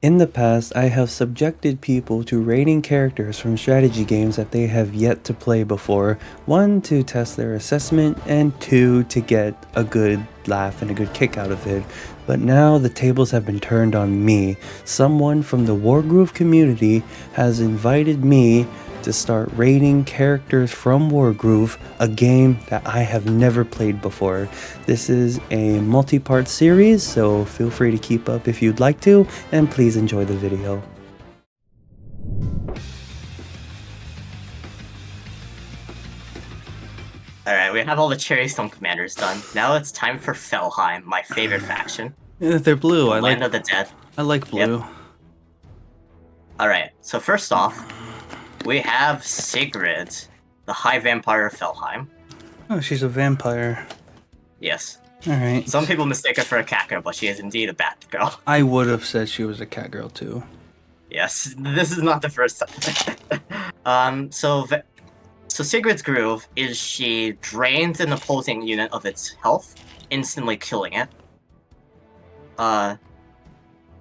In the past, I have subjected people to rating characters from strategy games that they have yet to play before. One, to test their assessment, and two, to get a good laugh and a good kick out of it. But now the tables have been turned on me. Someone from the Wargroove community has invited me to start rating characters from Wargroove, a game that I have never played before. This is a multi-part series, so feel free to keep up if you'd like to, and please enjoy the video. Alright, we have all the Cherry Stone commanders done. Now it's time for Felheim, my favorite faction. Yeah, they're blue. The Land of the Dead. I like blue. Yep. Alright, so first off, we have Sigrid, the High Vampire of Felheim. Oh, she's a vampire. Yes. Alright. Some people mistake her for a cat girl, but she is indeed a bat girl. I would have said she was a cat girl too. Yes, this is not the first time. So Sigrid's groove is she drains an opposing unit of its health, instantly killing it.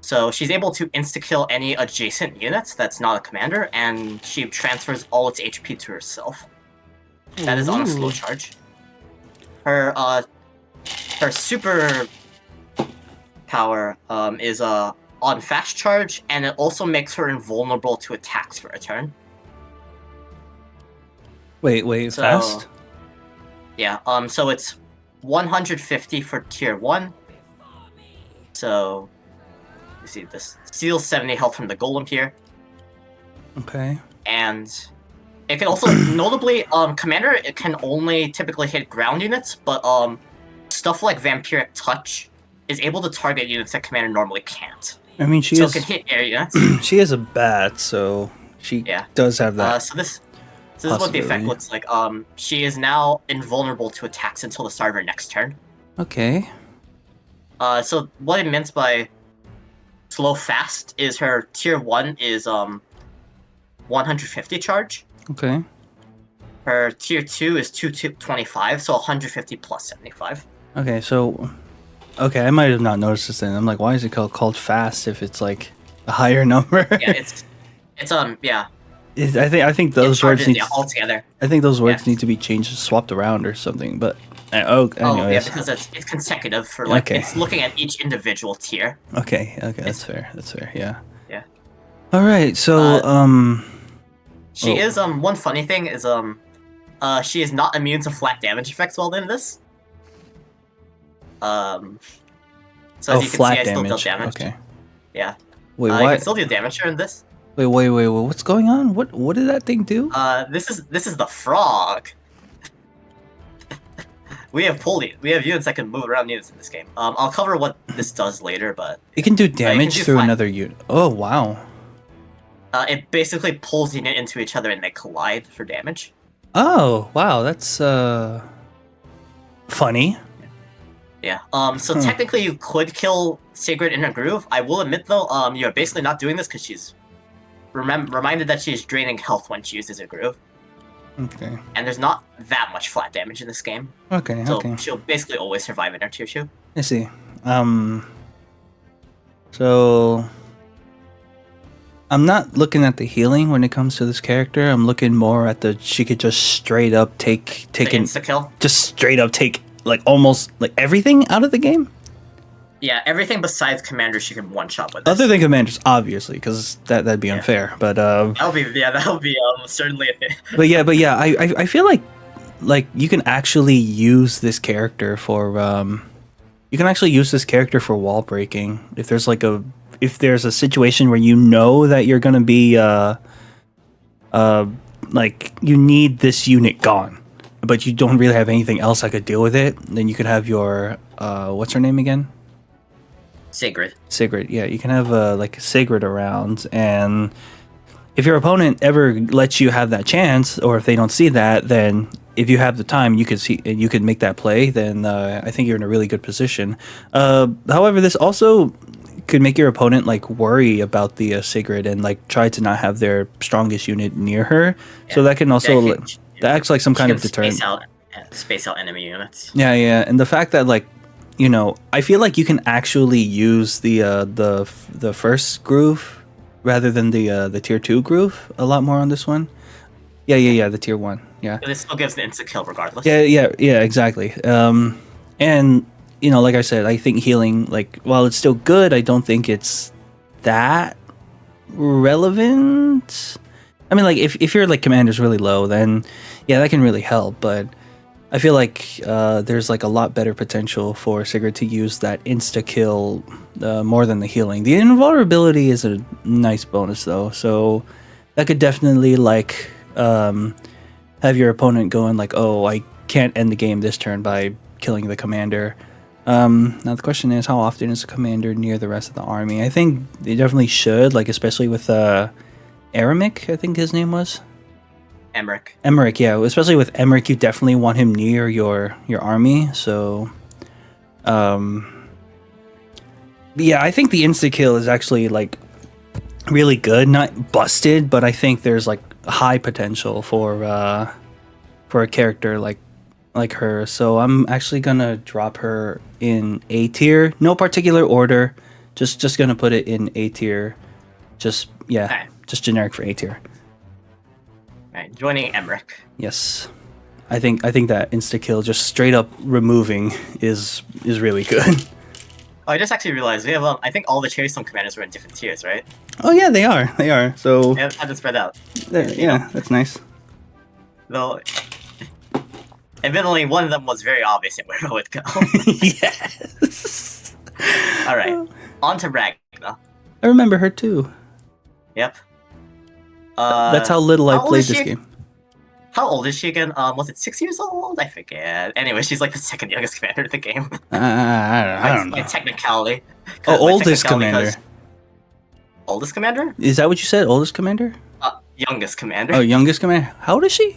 So she's able to insta-kill any adjacent units that's not a commander, and she transfers all its HP to herself. That is on a slow charge. Her super power is on fast charge, and it also makes her invulnerable to attacks for a turn. Wait, fast? Yeah, so it's 150 for tier 1. So, you see this steals 70 health from the golem here. Okay. And it can also, notably, commander, it can only typically hit ground units, but stuff like Vampiric Touch is able to target units that commander normally can't. I mean, so it can hit air units. She is a bat, so she does have that. So this is what the effect looks like. She is now invulnerable to attacks until the start of her next turn. Okay. So what it means by slow fast is her tier 1 is 150 charge. Okay. Her tier 2 is 225, so 150 plus 75. Okay, so I might have not noticed this then. I'm like, why is it called fast if it's like a higher number? Yeah, it's yeah. I think those words need altogether. I think those words need to be changed, swapped around or something. But anyways. Yeah, because it's consecutive for it's looking at each individual tier. Okay, that's fair. Yeah. Yeah. All right, so she is one funny thing is she is not immune to flat damage effects while in this. So as you can see, I still deal damage. Okay. Yeah. Wait, you can still do damage here in this. Wait, what's going on? What did that thing do? This is the frog. We have units that can move around units in this game. I'll cover what this does later, but it can do damage through another unit. Oh wow. It basically pulls unit into each other and they collide for damage. Oh wow, that's funny. Yeah. So technically you could kill Sigrid in her groove. I will admit though, you're basically not doing this because she's reminded that she's draining health when she uses her groove. Okay. And there's not that much flat damage in this game. Okay. So she'll basically always survive in her tier 2. I see. So I'm not looking at the healing when it comes to this character. I'm looking more at she could just straight up take insta-kill? Just straight up take like almost like everything out of the game. Yeah, everything besides commanders she can one shot with. This. Other than commanders, obviously, because that'd be unfair. But that'll be certainly a thing. But yeah, I feel like you can actually use this character for wall breaking if there's a situation where you know that you're gonna be like you need this unit gone, but you don't really have anything else that could deal with it. Then you could have your what's her name again? Sigrid, yeah, you can have like Sigrid around, and if your opponent ever lets you have that chance, or if they don't see that, then if you have the time, you could make that play. Then I think you're in a really good position. However, this also could make your opponent like worry about the Sigrid and like try to not have their strongest unit near her. Yeah. So that can also that acts like some kind of deterrent. Space out enemy units. Yeah, and the fact that like you know, I feel like you can actually use the first groove rather than the tier 2 groove a lot more on this one. Yeah, the tier 1. Yeah. But it still gives the instant kill regardless. Yeah, exactly. And you know, like I said, I think healing, like, while it's still good, I don't think it's that relevant. I mean, like, if your like commander's really low, then yeah, that can really help. But I feel like there's like a lot better potential for Sigrid to use that insta kill more than the healing. The invulnerability is a nice bonus though, so that could definitely like have your opponent going like, oh, I can't end the game this turn by killing the commander. Now the question is, how often is the commander near the rest of the army? I think they definitely should, like especially with Aramik, I think his name was. Emmerich, yeah. Especially with Emmerich, you definitely want him near your army. So, yeah, I think the insta kill is actually like really good, not busted, but I think there's like high potential for a character like her. So I'm actually gonna drop her in A tier, no particular order. Just gonna put it in A tier. Just generic for A tier. Alright, joining Emmerich. Yes, I think that insta kill, just straight up removing, is really good. Oh, I just actually realized we have I think all the Cherry Stone commanders were in different tiers, right? Oh yeah, they are. So Yeah, had to spread out. Yeah, that's nice. Though, admittedly, one of them was very obvious in where it would go. Yes. All right, on to Ragna. I remember her too. Yep. That's how little I played this game. How old is she again? Was it 6 years old? I forget. Anyway, she's like the second youngest commander in the game. I don't know. By technicality. Oh, oldest commander. Oldest commander? Is that what you said? Oldest commander? Youngest commander. Oh, youngest commander. How old is she?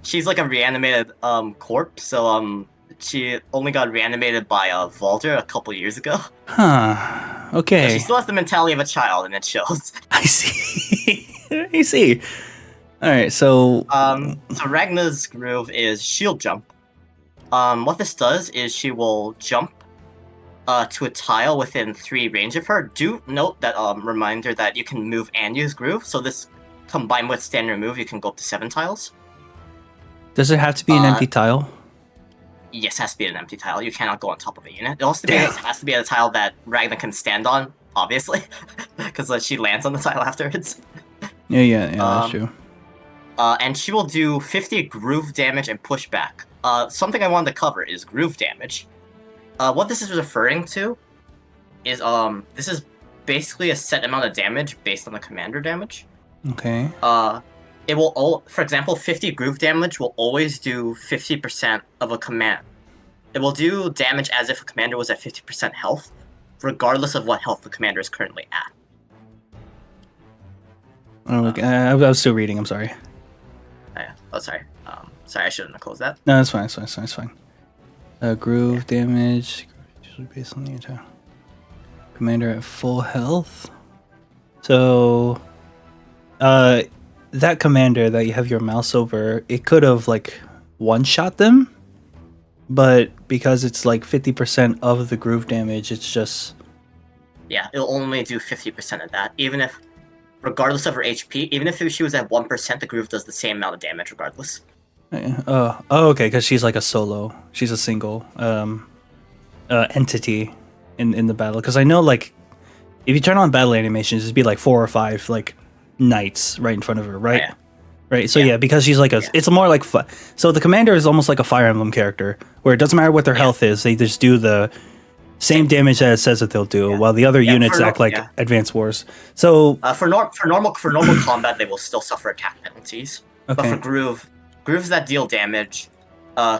She's like a reanimated corpse. So she only got reanimated by Valder a couple years ago. Huh. Okay. So she still has the mentality of a child, and it shows. I see. I see. All right. So. So Ragna's groove is shield jump. What this does is she will jump to a tile within 3 range of her. Do note that reminder that you can move and use groove. So this combined with standard move, you can go up to 7 tiles. Does it have to be an empty tile? Yes, it has to be an empty tile. You cannot go on top of a unit. It also has to be a tile that Ragna can stand on, obviously, because she lands on the tile afterwards. Yeah, that's true. And she will do 50 groove damage and pushback. Something I wanted to cover is groove damage. What this is referring to is this is basically a set amount of damage based on the commander damage. Okay. It will, for example, 50 groove damage will always do 50% of a command. It will do damage as if a commander was at 50% health, regardless of what health the commander is currently at. Oh, okay. I was still reading. I'm sorry. Oh, sorry. Sorry, I shouldn't have closed that. No, it's fine. Groove damage based on the attack. Commander at full health. So, that commander that you have your mouse over, it could have like one-shot them, but because it's like 50% of the groove damage, it's just... Yeah, it'll only do 50% of that, even if, regardless of her HP, even if she was at 1%, the groove does the same amount of damage regardless. Okay, because she's like a solo. She's a single entity in the battle. Because I know, like, if you turn on battle animations, it'd be like 4 or 5 like knights right in front of her, right? Oh, yeah. Right. So yeah, because she's like it's more like so the commander is almost like a Fire Emblem character, where it doesn't matter what their health is, they just do the same damage that it says that they'll do, while the other units act like Advanced Wars. So for normal combat, they will still suffer attack penalties. Okay. But for grooves that deal damage,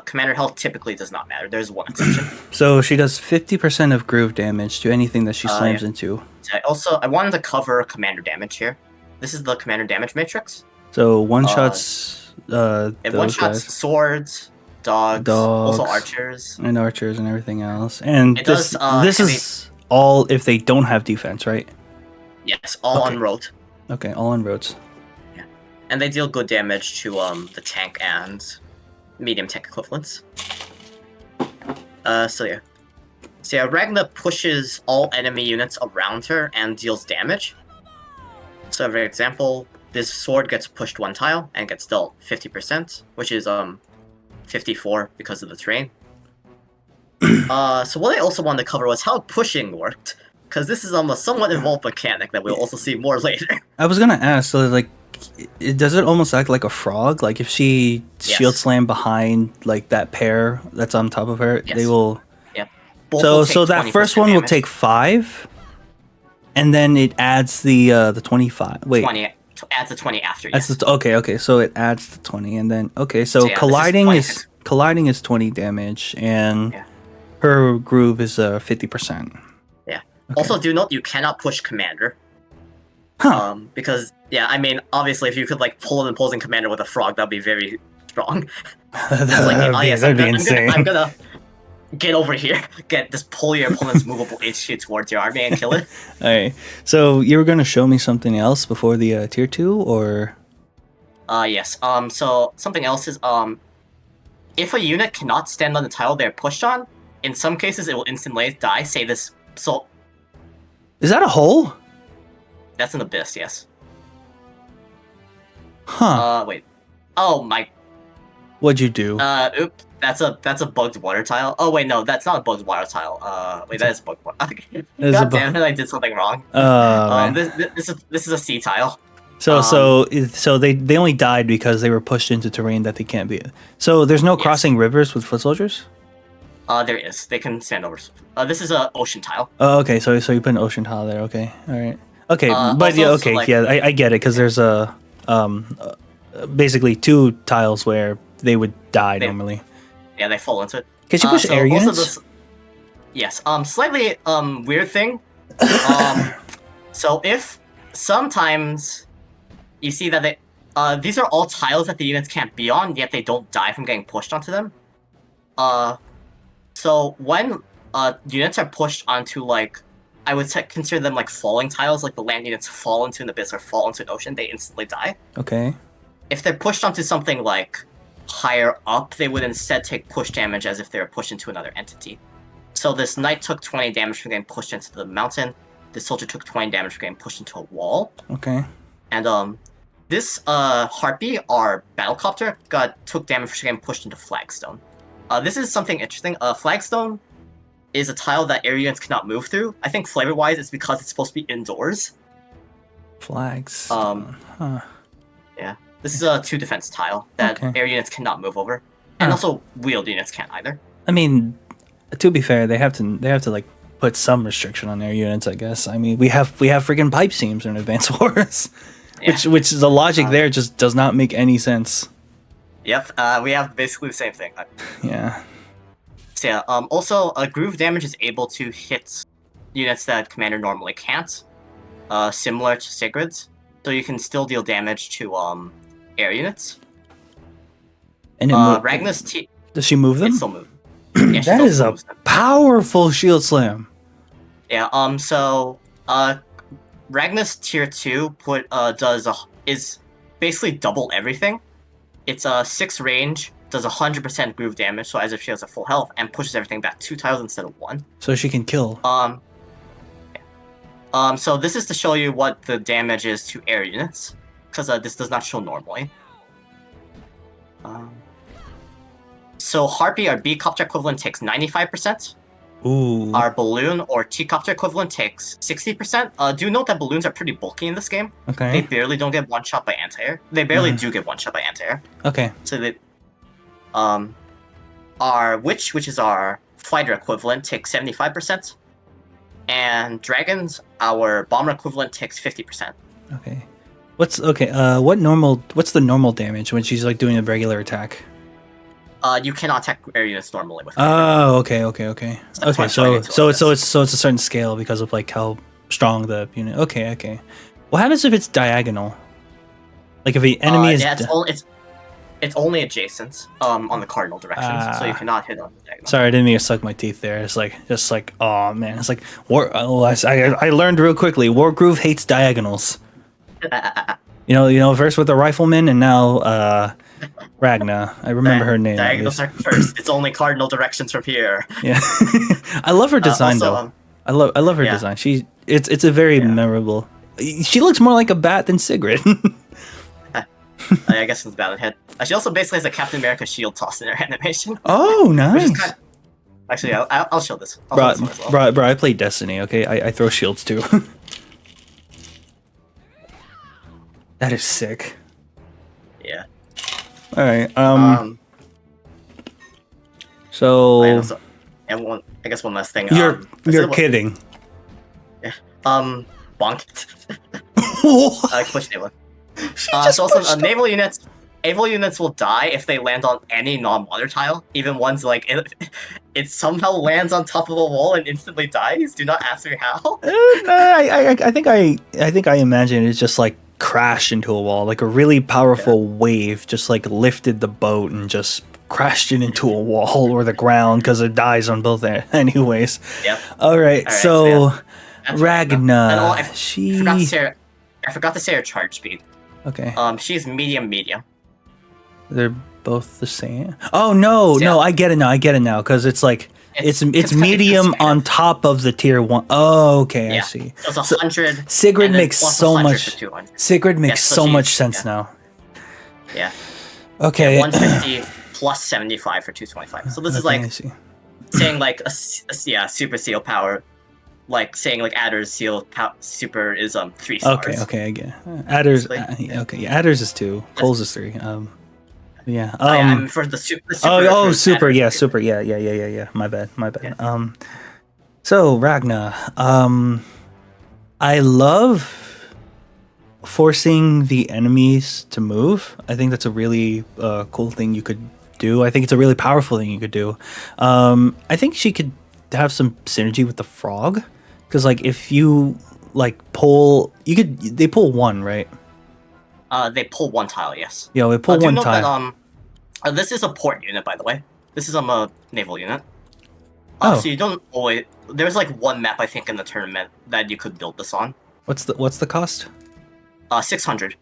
commander health typically does not matter. There's one exception. So she does 50% of groove damage to anything that she slams into. I wanted to cover commander damage here. This is the commander damage matrix. So one shots. It one shots swords, dogs, also archers, and everything else. And this is all if they don't have defense, right? Yes, all on road. Okay, all on roads. Yeah, and they deal good damage to the tank and medium tank equivalents. So yeah. So yeah, Ragna pushes all enemy units around her and deals damage. So for example, this sword gets pushed 1 tile and gets dealt 50%, which is 54 because of the terrain. So what I also wanted to cover was how pushing worked, because this is a somewhat involved mechanic that we'll also see more later. I was gonna ask, so like, does it almost act like a frog? Like if she shield slam behind like that pair that's on top of her, they will. Yeah. So that first one will take 5, and then it adds the 25. Wait. 20 adds the 20 after. Yes. Okay. So it adds the 20, and then so colliding is 20 damage, and her groove is 50%. Yeah. Okay. Also, do note you cannot push commander. Huh. Because I mean, obviously, if you could like pull an opposing commander with a frog, that'd be very strong. That'd be insane. I'm gonna get over here, just pull your opponent's movable HQ towards your army and kill it. Alright. So you were gonna show me something else before the tier 2, or? Yes. So something else is if a unit cannot stand on the tile they're pushed on, in some cases it will instantly die. Say this. So. Is that a hole? That's an abyss, yes. Huh. Wait. Oh my. What'd you do? Oops. That's a bugged water tile. Oh wait, no, that's not a bugged water tile. Wait, that is bugged water. God damn it, I did something wrong. This is a sea tile. So they only died because they were pushed into terrain that they can't be. So there's no crossing rivers with foot soldiers? There is. They can stand over. This is an ocean tile. Oh, okay. So you put an ocean tile there. Okay. All right. Okay, but also, yeah, okay, so like, I get it, because there's basically 2 tiles where they would die normally. Yeah, they fall into it. Can you push air units? Yes. Slightly weird thing. So if sometimes you see that they these are all tiles that the units can't be on, yet they don't die from getting pushed onto them. So when units are pushed onto like, I would consider them like falling tiles, like the land units fall into an abyss or fall into an ocean, they instantly die. Okay. If they're pushed onto something like higher up, they would instead take push damage as if they were pushed into another entity. So this knight took 20 damage from getting pushed into the mountain. This soldier took 20 damage from getting pushed into a wall. Okay. And this harpy, our battlecopter, took damage from getting pushed into flagstone. This is something interesting. Flagstone is a tile that air units cannot move through. I think flavor-wise, it's because it's supposed to be indoors. Flags. Yeah. This is a 2 defense tile that air units cannot move over, and also wheeled units can't either. I mean, to be fair, they have to like put some restriction on air units, I guess. I mean, we have freaking pipe seams in Advanced Wars, which the logic there just does not make any sense. Yep. We have basically the same thing. Yeah. So yeah, also, groove damage is able to hit units that Commander normally can't, similar to Sigrid's. So you can still deal damage to air units. And Ragna's does she move them? It still moves. Yeah, that is a powerful shield slam. Yeah. So Ragna's tier 2 is basically double everything. It's 6 range. Does 100% groove damage, so as if she has a full health, and pushes everything back 2 tiles instead of 1. So she can kill. So this is to show you what the damage is to air units, because this does not show normally. So Harpy, our B-copter equivalent, takes 95%. Ooh. Our balloon, or T-copter equivalent, takes 60%. Do note that balloons are pretty bulky in this game. Okay. They barely don't get one-shot by anti-air. They barely do get one-shot by anti-air. Okay. So they... Our Witch, which is our fighter equivalent, takes 75%. And Dragons, our bomber equivalent, takes 50%. Okay. What's the normal damage when she's like doing a regular attack? You cannot attack air units normally with. Oh, okay. So it's a certain scale because of like how strong the unit. Okay. What happens if it's diagonal? Like if the enemy is. It's only adjacent on the cardinal directions, so you cannot hit on the diagonal. Sorry, I didn't mean to suck my teeth there. It's like oh man, it's like I learned real quickly. Wargroove hates diagonals. You know, first with the rifleman, and now Ragna. I remember her name. Diagonals are cursed. It's only cardinal directions from here. Yeah. I love her design though. I love her design. It's a very memorable. She looks more like a bat than Sigrid. I guess it's Battle Head. She also basically has a Captain America shield toss in her animation. Oh, nice. Actually, I'll show this. Bro, I play Destiny, okay? I throw shields too. That is sick. Yeah. Alright, so... I guess one last thing. You're kidding. Yeah. Bonk. I pushed it one. So also, naval units will die if they land on any non-water tile, even ones like it somehow lands on top of a wall and instantly dies. Do not ask me how. I think I imagine it's just like crashed into a wall, like a really powerful wave just like lifted the boat and just crashed it into a wall or the ground because it dies on both anyways. Yep. All right, so Ragna, I forgot to say her charge speed. Okay. She's medium. They're both the same. Oh no, I get it now because it's like it's medium on top of the tier 1. Oh, okay, I see. So it's 100. Sigrid makes so much. Sigrid makes so much sense now. Yeah. Okay. 150 plus 75 for 225. So this is like saying like a super seal power. Like saying like Adder's seal super is 3 stars. Okay, I get it. Adder's Adder's is 2. Cole's is 3. Yeah. I'm for the super. Super. Yeah, super. Yeah. My bad. Yeah. So Ragna, I love forcing the enemies to move. I think that's a really cool thing you could do. I think it's a really powerful thing you could do. I think she could have some synergy with the frog. Because like if you like pull, they pull 1, right? They pull 1 tile, yes. Yeah, they pull 1 tile. That, this is a port unit, by the way. This is a naval unit. So you don't always. There's like 1 map I think in the tournament that you could build this on. What's the cost? 600.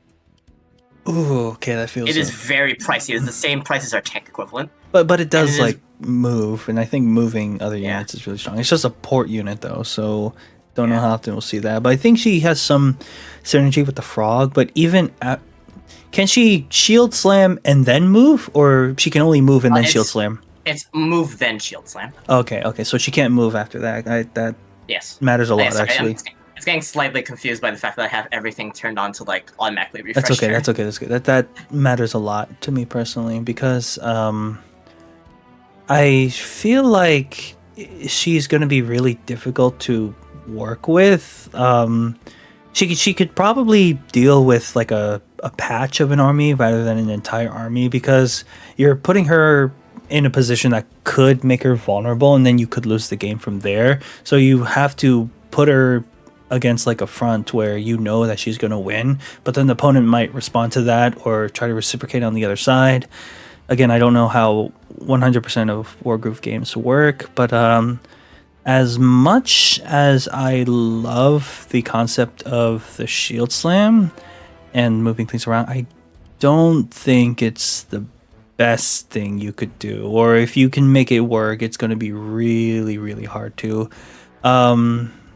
Ooh, okay, that feels. It is very pricey. It's the same price as our tank equivalent. But it does move, and I think moving other units is really strong. It's just a port unit though, so don't know how often we'll see that. But I think she has some synergy with the frog. But even can she shield slam and then move, or she can only move and then shield slam? It's move then shield slam. Okay, so she can't move after that. That matters a lot actually. It's getting slightly confused by the fact that I have everything turned on to like automatically refresh. That's okay. That's good. That matters a lot to me personally because I feel like she's going to be really difficult to work with. She could probably deal with like a patch of an army rather than an entire army because you're putting her in a position that could make her vulnerable and then you could lose the game from there. So you have to put her against like a front where you know that she's going to win, but then the opponent might respond to that or try to reciprocate on the other side. Again, I don't know how 100% of Wargroove games work, but as much as I love the concept of the shield slam and moving things around, I don't think it's the best thing you could do. Or if you can make it work, it's going to be really, really hard to.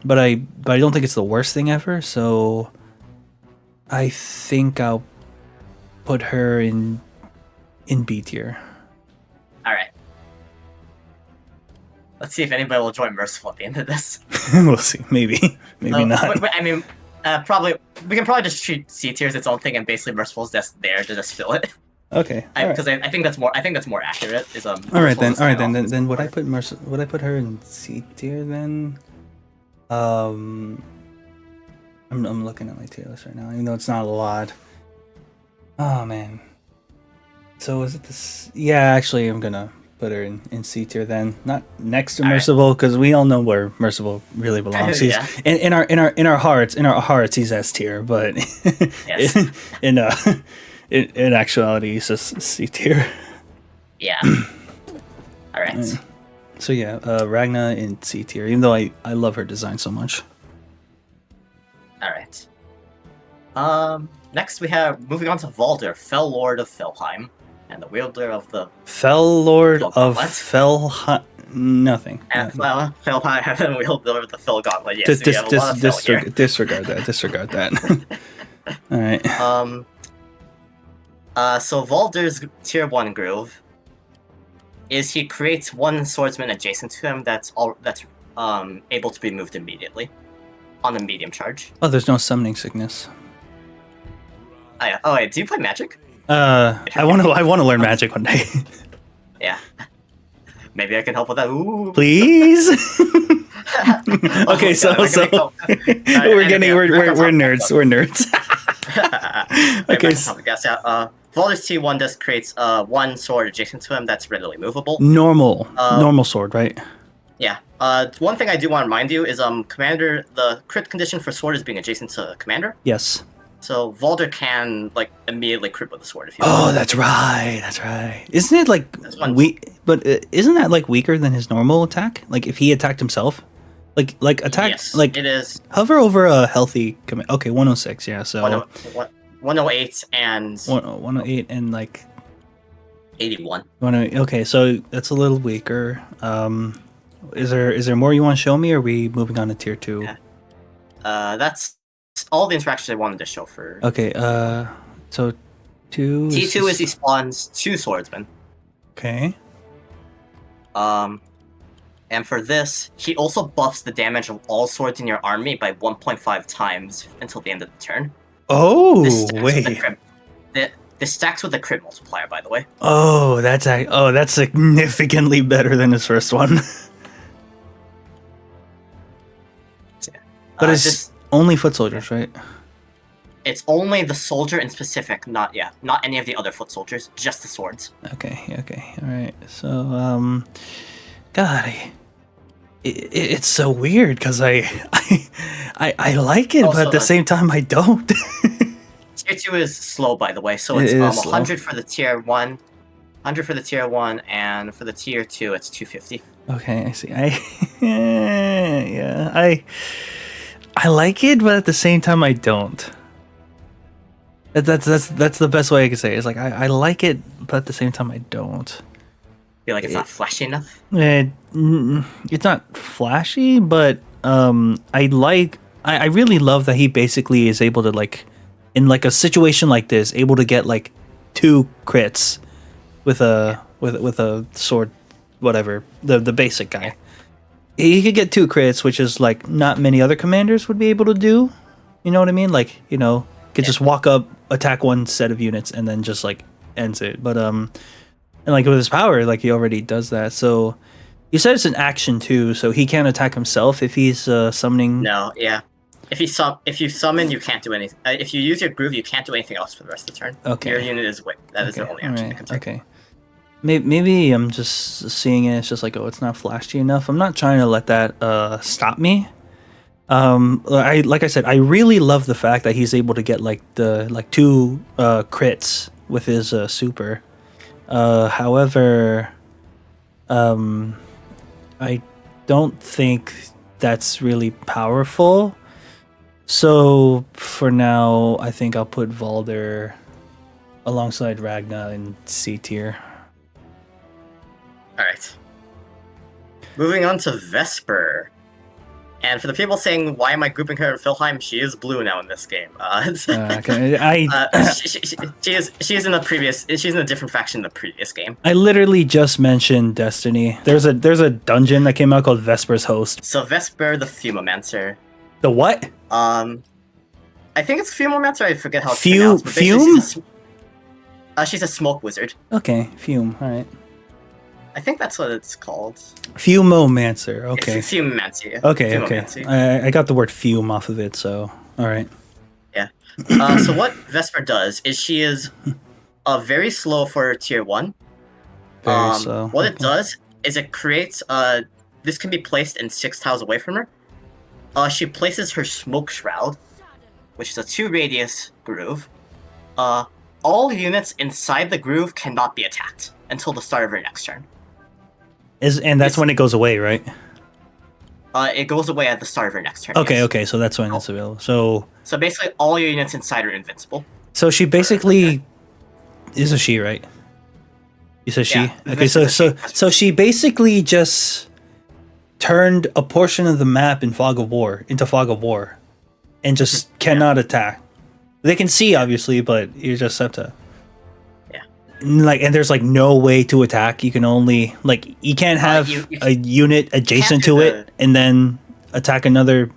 But I don't think it's the worst thing ever, so I think I'll put her in B tier. Alright. Let's see if anybody will join Merciful at the end of this. We'll see. Maybe not. I mean, we can probably just treat C tier as its own thing, and basically Merciful is just there to just fill it. Okay. Because I think that's more accurate. All right then. Then would I put her in C tier then? I'm looking at my tier list right now, even though it's not a lot. Oh man. So is it this? Yeah, actually, I'm gonna put her in C tier then, not next to Merciful, because we all know where Merciful really belongs. He's in our hearts, he's S tier, but in actuality, he's just C tier. Yeah. All right. So yeah, Ragna in C tier, even though I love her design so much. All right. Next we have moving on to Valder, Fell Lord of Felheim. and the wielder of the Lord Phil of Gauntlet. Felheim. Nothing. And Felheim and wielder of the Phil Gauntlet. Yes, we have a lot of Phil here. Disregard that. Disregard that. All right. So Valder's tier 1 groove is he creates one swordsman adjacent to him that's able to be moved immediately on a medium charge. Oh, there's no summoning sickness. Oh, yeah. Oh wait, do you play Magic? I want to learn Magic one day. Yeah. Maybe I can help with that. Ooh. Please. Okay, so we're nerds. We're nerds. Okay. Yes, yeah. Valder's T1 just creates one sword adjacent to him that's readily movable. Normal sword, right? Yeah. One thing I do want to remind you is Commander, the crit condition for sword is being adjacent to Commander. Yes. So Valder can like immediately crit with the sword if you want. That's right. That's right. Isn't it like weak? But isn't that like weaker than his normal attack? Like if he attacked himself, like attack. Yes, like it is. Hover over a healthy command. Okay, 106. Yeah. So 108 and 108 and like 81. Okay, so that's a little weaker. Is there more you want to show me, or are we moving on to tier 2? Yeah. That's all the interactions I wanted to show for. Okay, so T2 is he spawns 2 swordsmen. Okay. And for this, he also buffs the damage of all swords in your army by 1.5 times until the end of the turn. Oh, wait. This stacks with the crit multiplier, by the way. Oh, that's significantly better than his first one. But it's only foot soldiers, right? It's only the soldier in specific, not any of the other foot soldiers, just the swords. Okay, all right. So, God, it's so weird because I like it, but at the same time I don't. Tier 2 is slow, by the way, so it's 100 for the tier 1, 100 for the tier 1, and for the tier 2 it's 250. Okay, I see. I like it, but at the same time I don't. That's the best way I can say it. It's like I like it, but at the same time I don't. Feel like it's not flashy enough? It's not flashy, but I really love that he basically is able to, like, in like a situation like this, able to get like 2 crits with a sword, whatever, the basic guy. He could get 2 crits, which is like not many other commanders would be able to do. You know what I mean? Like, could just walk up, attack one set of units, and then just like ends it. But and like with his power, like he already does that. So you said it's an action too, so he can't attack himself if he's summoning. No, yeah. If you summon, you can't do anything. If you use your groove, you can't do anything else for the rest of the turn. Okay. Your unit is that is the only action you can take. Okay. Maybe I'm just seeing it. It's just like, it's not flashy enough. I'm not trying to let that stop me. Like I said, I really love the fact that he's able to get like 2 crits with his super. However, I don't think that's really powerful. So for now, I think I'll put Valder alongside Ragna in C tier. Alright. Moving on to Vesper. And for the people saying, why am I grouping her in Felheim? She is blue now in this game. She's in a different faction in the previous game. I literally just mentioned Destiny. There's a dungeon that came out called Vesper's Host. So Vesper the Fumomancer. The what? I think it's Fumomancer. I forget how it's pronounced. Fume? She's a smoke wizard. Okay, Fume. All right. I think that's what it's called. Fumomancer. Okay. It's Fumomancer. Okay. I got the word fume off of it, so all right. Yeah. So what Vesper does is she is very slow for tier 1. Very slow. What it does is it creates this can be placed in 6 tiles away from her. She places her smoke shroud, which is a 2 radius groove. All units inside the groove cannot be attacked until the start of her next turn. That's when it goes away, right? It goes away at the start of her next turn. Okay, so that's when it's available. So basically, all your units inside are invincible. So she basically is a she, right? You said she? Yeah, Okay, Vesper's a she. so she basically just turned a portion of the map in Fog of War into Fog of War, and just cannot attack. They can see obviously, but you just have to. Yeah. Like, and there's like no way to attack. You can only like you can't have a unit adjacent to it and then attack with another.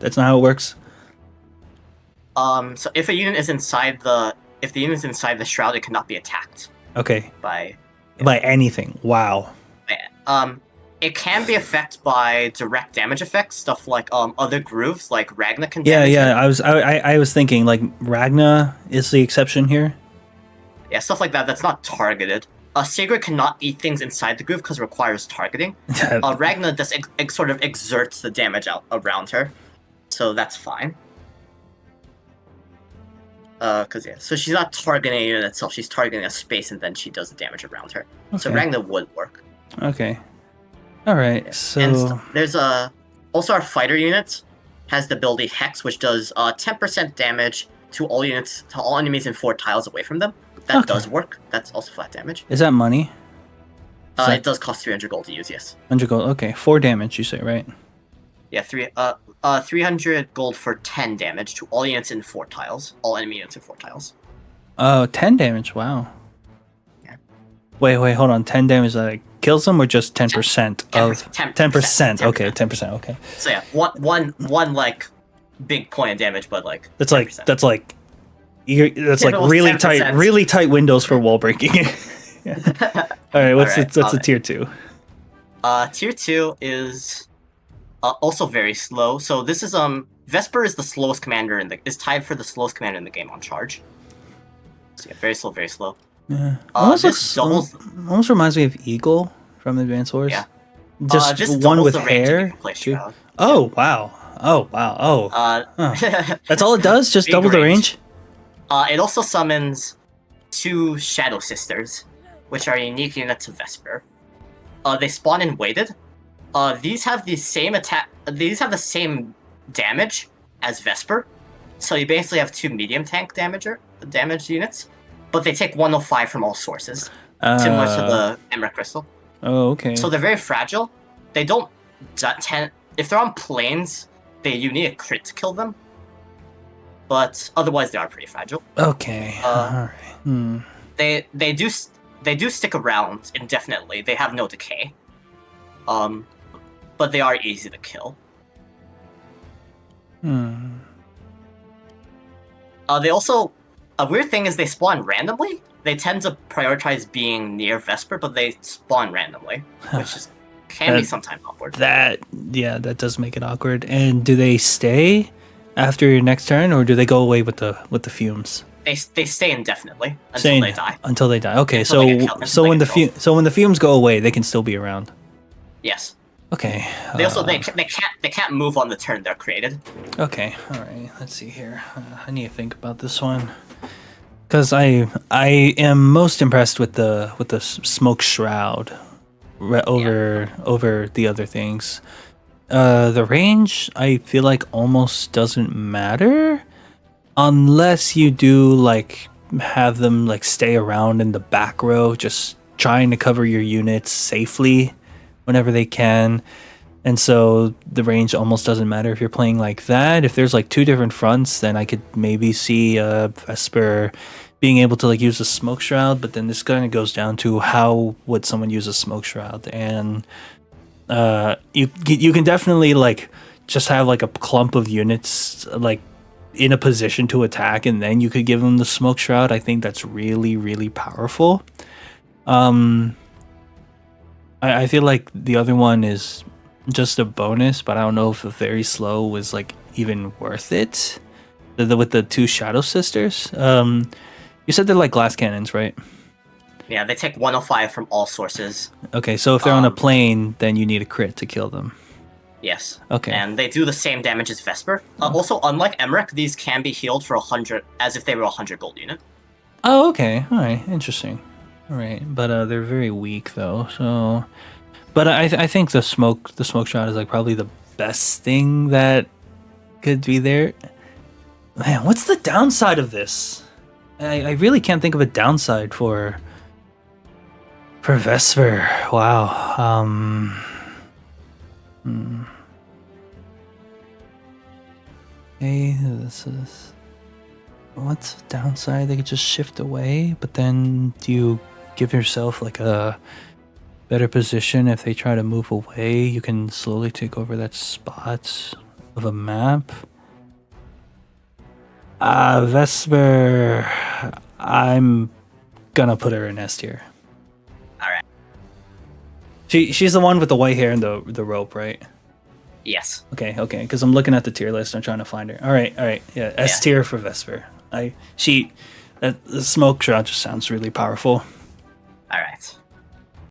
That's not how it works. So if a unit is inside the shroud, it cannot be attacked. Okay. By anything. Wow. It can be affected by direct damage effects, stuff like other grooves, like Ragna can damage it. I was thinking like Ragna is the exception here. Yeah, stuff like that. That's not targeted. Sigrid cannot eat things inside the groove because it requires targeting. Ragna just sort of exerts the damage out around her, so that's fine. So she's not targeting a unit itself, she's targeting a space and then she does the damage around her. Okay. So Ragna would work. Okay. Alright, so... And there's also our fighter unit has the ability Hex, which does 10% damage to all enemies in 4 tiles away from them. That does work. That's also flat damage. Is that money? It does cost 300 gold to use, yes. 100 gold, okay. 4 damage, you say, right? Yeah, 300 gold for 10 damage to all units in 4 tiles. All enemy units in 4 tiles. Oh, 10 damage, wow. Yeah. Wait, hold on. 10 damage that kills them or just 10% of... 10%. Okay, 10%, okay. So yeah, one like big point of damage, but like... That's 10%. That's like really tight windows for wall breaking. Yeah. Alright, what's the tier 2? Tier 2 is... also very slow. So this is Vesper is the slowest commander is tied for the slowest commander in the game on charge. So yeah, very slow, very slow. Yeah. Almost reminds me of Eagle from Advanced Wars. Yeah. Just one with hair. Oh wow. That's all it does. Just double the range. It also summons 2 Shadow Sisters, which are a unique unit to Vesper. They spawn in weighted. These have the same attack. These have the same damage as Vesper, so you basically have 2 medium tank damage units, but they take 105 from all sources, similar to the Emerald Crystal. Oh, okay. So they're very fragile. They don't if they're on planes, you need a crit to kill them, but otherwise they are pretty fragile. Okay. All right. They do stick around indefinitely. They have no decay. But they are easy to kill. They also... A weird thing is they spawn randomly. They tend to prioritize being near Vesper, but they spawn randomly, which can be sometimes awkward. That does make it awkward. And do they stay after your next turn, or do they go away with the fumes? They stay indefinitely until they die. Until they die. Okay, so when the fumes go away, they can still be around. Yes. Okay. They can't move on the turn they're created. Okay. All right. Let's see here. I need to think about this one because I am most impressed with the smoke shroud over the other things. The range I feel like almost doesn't matter unless you do like have them like stay around in the back row, just trying to cover your units safely whenever they can. And so the range almost doesn't matter if you're playing like that. If there's like 2 different fronts, then I could maybe see Vesper being able to like use a smoke shroud, but then this kind of goes down to how would someone use a smoke shroud. And you can definitely like just have like a clump of units like in a position to attack, and then you could give them the smoke shroud. I think that's really, really powerful. I feel like the other one is just a bonus, but I don't know if the very slow was like even worth it. With the 2 Shadow Sisters, you said they're like glass cannons, right? Yeah, they take 105 from all sources. Okay, so if they're on a plane, then you need a crit to kill them. Yes. Okay. And they do the same damage as Vesper. Also, unlike Emmerich, these can be healed for 100, as if they were a 100 gold unit. Oh, okay. All right. Interesting. All right, but they're very weak though. So, but I think the smoke shot is like probably the best thing that could be there. Man, what's the downside of this? I really can't think of a downside for For Vesper, wow. Okay, this is... What's the downside? They could just shift away, but then do you give yourself like a better position if they try to move away? You can slowly take over that spot of a map. Vesper, I'm gonna put her in S tier. Alright. She's the one with the white hair and the rope, right? Yes. Okay, because I'm looking at the tier list. I'm trying to find her. All right, yeah, S tier for Vesper. The smoke shot just sounds really powerful. Alright.